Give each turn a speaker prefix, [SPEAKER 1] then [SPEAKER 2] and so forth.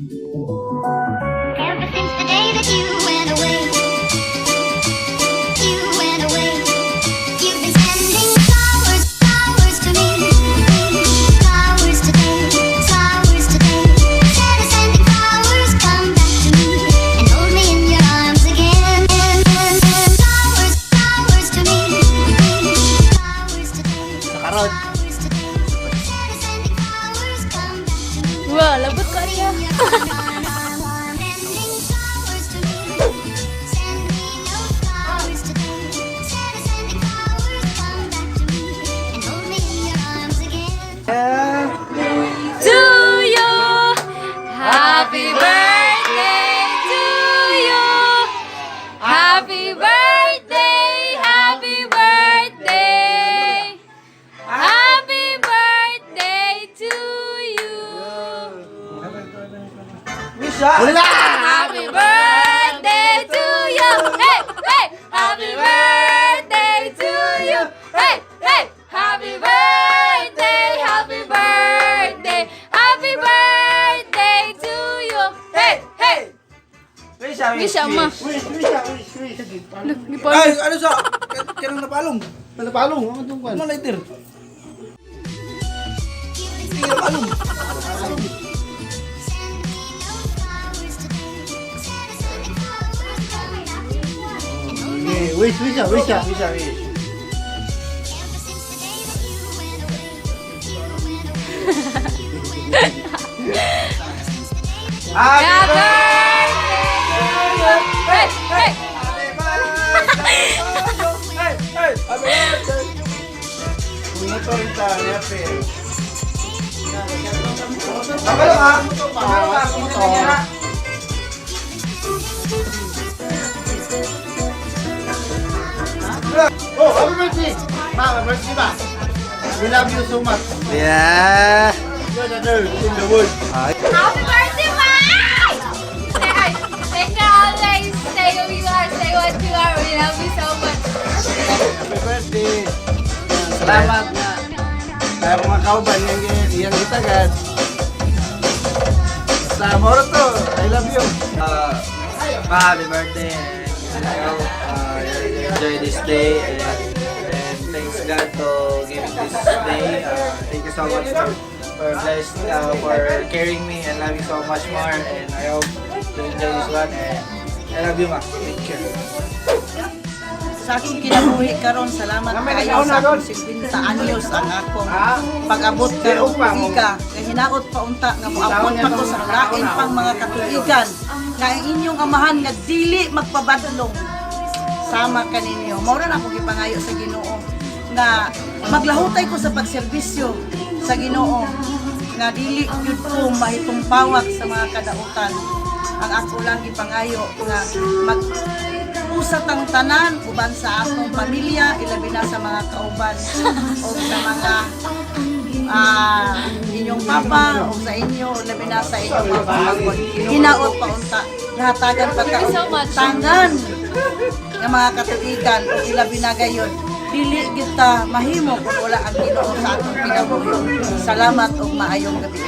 [SPEAKER 1] Ever since the day that you went away, you've been sending flowers, flowers to me, flowers today, flowers today. Instead of sending flowers, come back to me and hold me in your arms again. Flowers, flowers to me, flowers today,
[SPEAKER 2] Nakarod.
[SPEAKER 1] flowers today. Instead of sending flowers, come back to me.
[SPEAKER 3] Wah, labot ka niya. To you, happy birthday to you. Happy birthday, happy birthday. Happy birthday to you.
[SPEAKER 2] Wala!
[SPEAKER 3] Happy birthday to you. Hey, hey. Happy birthday to you. Hey, hey. Happy birthday, happy birthday. Happy birthday to you. Hey, hey. Wish ama.
[SPEAKER 2] Ay, ano sa? Kanang napalong. Napalong, ano itong kwan? Ano lighter? Hindi napalong. Wish.
[SPEAKER 3] Happy birthday to you. Hey, hey.
[SPEAKER 2] Oh, happy birthday! Ma, happy birthday ba? We love you so much. Yeah. You're the nerd in the wood.
[SPEAKER 3] Happy birthday, Mike! Thank you always. Stay who you are. Stay what you are. We love you so much.
[SPEAKER 2] Happy birthday. Salamat na. Kaya mga kauban yang itagad. Sa moro to. I love you.
[SPEAKER 4] Happy birthday and enjoy this day and thanks God for giving this day. Thank you so much for blessed for carrying me and love you so much more, and I hope to enjoy this one, and I love you, ma. Take care.
[SPEAKER 5] Sa akong kinabuhi karon, salamat kayo sa akong 50 anyos ang akong pag-abot karong tuiga. Kaya hinaot pa unta nga moabot pa ko sa lain pang mga katuigan nga ang inyong amahan nga dili magpabadlong sama kaninyo. Mao na ako gipangayo sa Ginoo nga maglahutay ko sa pagserbisyo sa Ginoo nga dili gyud ko mahitong pawak sa mga kadautan. Ang ako lang gipangayo nga usat ang tanan uban sa akong pamilya, ilabi na sa mga kauban o sa mga inyong papa o sa inyo, ilabi na sa inyong mga pangagod. Hinaot pa unta, hatagan pa
[SPEAKER 3] Thank you so much.
[SPEAKER 5] tangan ng mga katuigan o ilabi na gayon. Dili kita mahimo kung wala ang Ginoo sa atong kinabuhi. Salamat o maayong gabi.